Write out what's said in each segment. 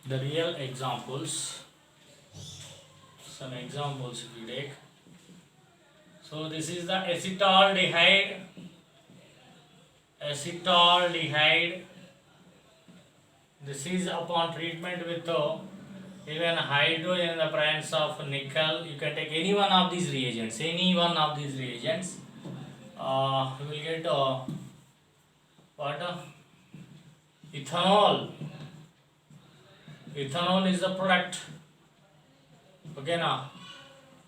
the real examples. Some examples if you take. So this is the acetaldehyde. Acetaldehyde. This is upon treatment with even hydrogen in the presence of nickel. You can take any one of these reagents. Any one of these reagents. You will get what? Ethanol. Ethanol is the product. Okay now.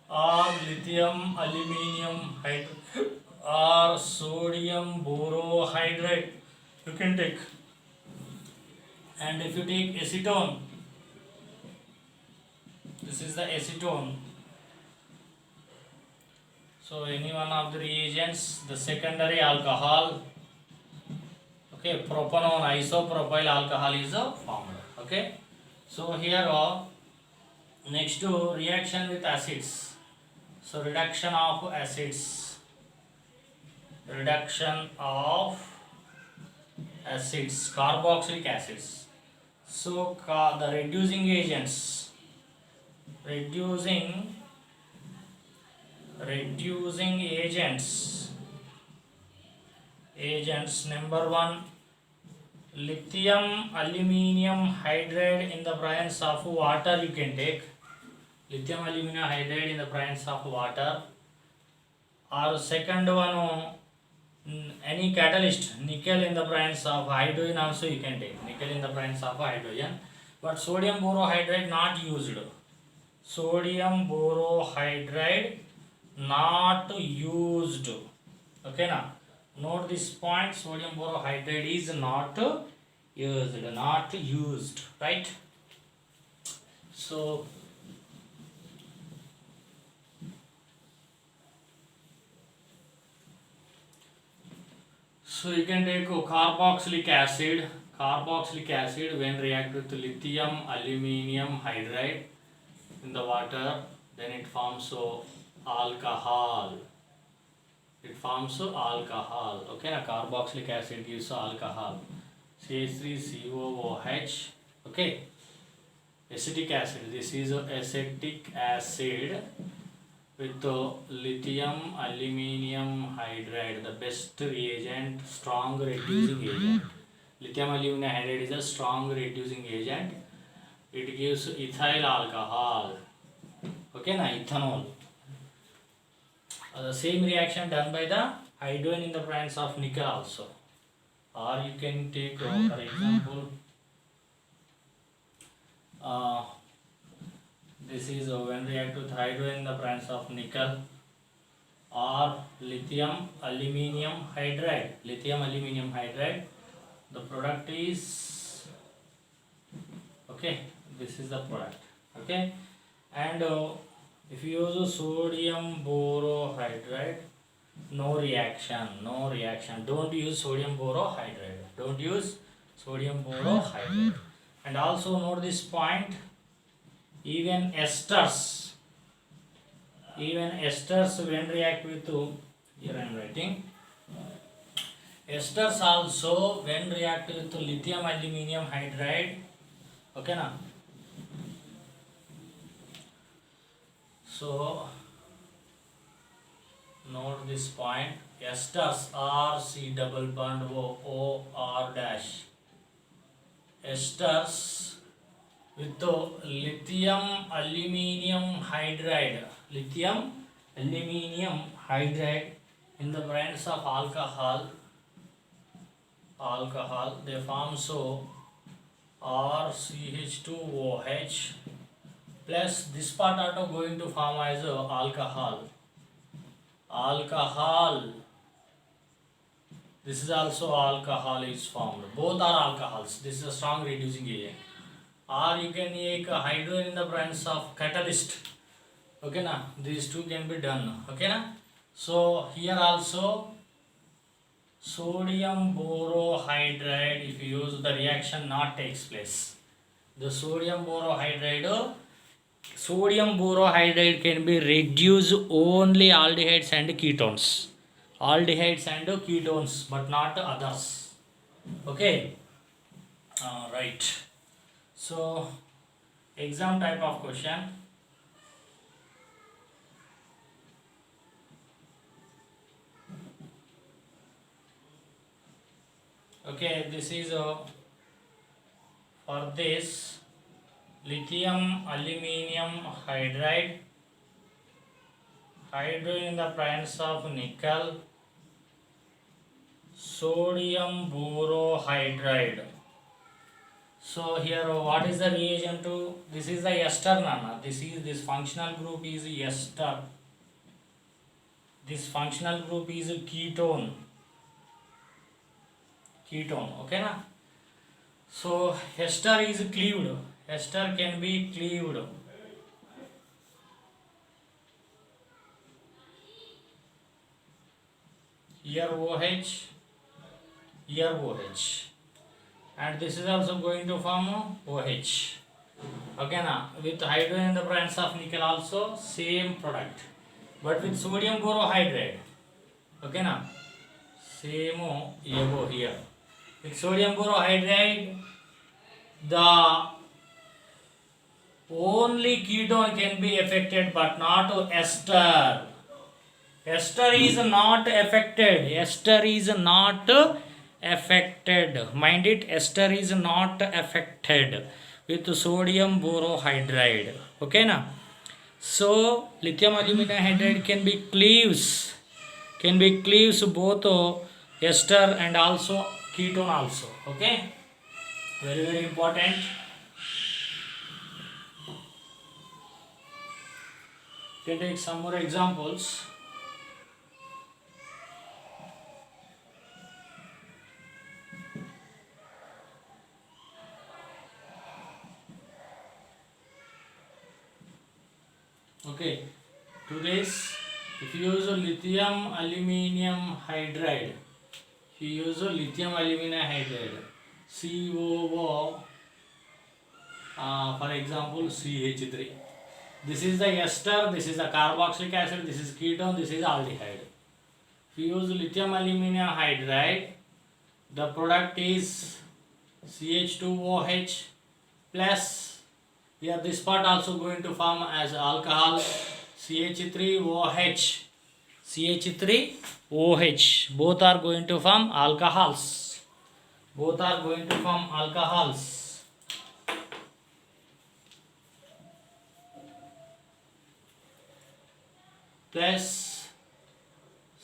Or lithium aluminium hydride or sodium borohydride you can take. And if you take acetone, this is the acetone. So any one of the reagents, the secondary alcohol, okay, propanone isopropyl alcohol is formed. Okay, so here next to reaction with acids. So reduction of acids, carboxylic acids. So the reducing agents, agents number one, lithium aluminium hydride in the presence of water you can take. Lithium aluminium hydride in the presence of water. Or second one, any catalyst, nickel in the presence of hydrogen also you can take. Nickel in the presence of hydrogen. But sodium borohydride not used. Sodium borohydride not used. Okay now. Note this point, sodium borohydride is not used, right? So you can take carboxylic acid. Carboxylic acid when react with lithium aluminium hydride in the water, then it forms alcohol. Okay, now carboxylic acid gives alcohol. CH3COOH. Okay, acetic acid. This is acetic acid with lithium aluminium hydride, the best reagent, strong reducing agent. Lithium aluminium hydride is a strong reducing agent. It gives ethyl alcohol. Okay, now ethanol. The same reaction done by the hydrogen in the presence of nickel also. Or you can take for example this is when react with hydrogen in the presence of nickel or lithium aluminium hydride. The product is, okay, this is the product. Okay, and if you use sodium borohydride, no reaction. Don't use sodium borohydride. And also note this point, even esters when react with, here I am writing, esters also when react with lithium aluminium hydride. Okay now. So note this point, esters are C double bond O R dash. Esters with lithium aluminium hydride in the presence of alcohol, they form RCH2OH plus this part also going to form as alcohol. This is also alcohol is formed. Both are alcohols. This is a strong reducing agent. Or you can make a hydrogen in the presence of catalyst. Okay na, these two can be done. Okay na. So here also sodium borohydride, if you use, the reaction not takes place. The sodium borohydride can be reduced only aldehydes and ketones. But not others. Okay, right. So exam type of question. Okay, this is for this lithium aluminium hydride, hydrogen in the presence of nickel, sodium borohydride. So here what is the reagent to? This is the ester, Nana. This functional group is ester. This functional group is ketone. Okay na? So ester is cleaved. Ester can be cleaved. Here OH, here OH, and this is also going to form OH. Okay na? With hydrogen in the presence of nickel also same product, but with sodium borohydride. Okay na? Same ego here. With sodium borohydride, the only ketone can be affected, but not ester. Ester is not affected. Ester is not affected. Mind it, ester is not affected with sodium borohydride. Okay na? So lithium aluminum hydride can be cleaves both ester and also ketone also. Okay, very important. You can take some more examples. Okay, today's if you use a lithium aluminium hydride, COO, for example CH3. This is the ester, this is the carboxylic acid, this is ketone, this is aldehyde. If you use lithium aluminium hydride, the product is CH2OH plus, here this part also going to form as alcohol, CH3OH. CH3OH, both are going to form alcohols. Plus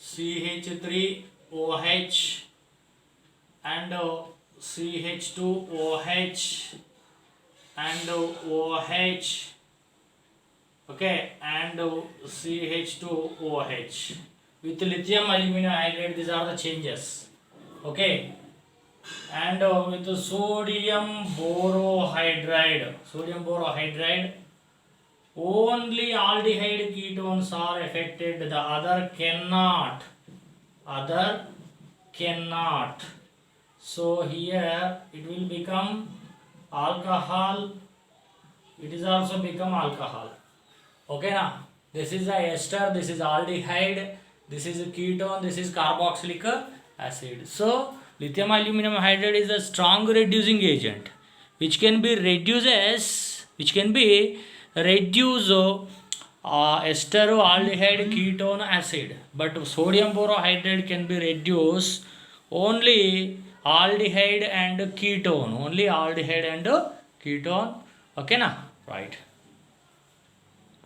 CH3OH and CH2OH and OH. Okay, and CH2OH with lithium aluminum hydride. These are the changes. Okay, and with the sodium borohydride, only aldehyde ketones are affected, the other cannot. So here it will become alcohol, it is also become alcohol. Okay na? This is the ester, this is aldehyde, this is a ketone, this is carboxylic acid. So lithium aluminum hydride is a strong reducing agent which can be reduced esteroaldehyde ketone acid, but sodium borohydride can be reduced only aldehyde and ketone, Okay na? Right.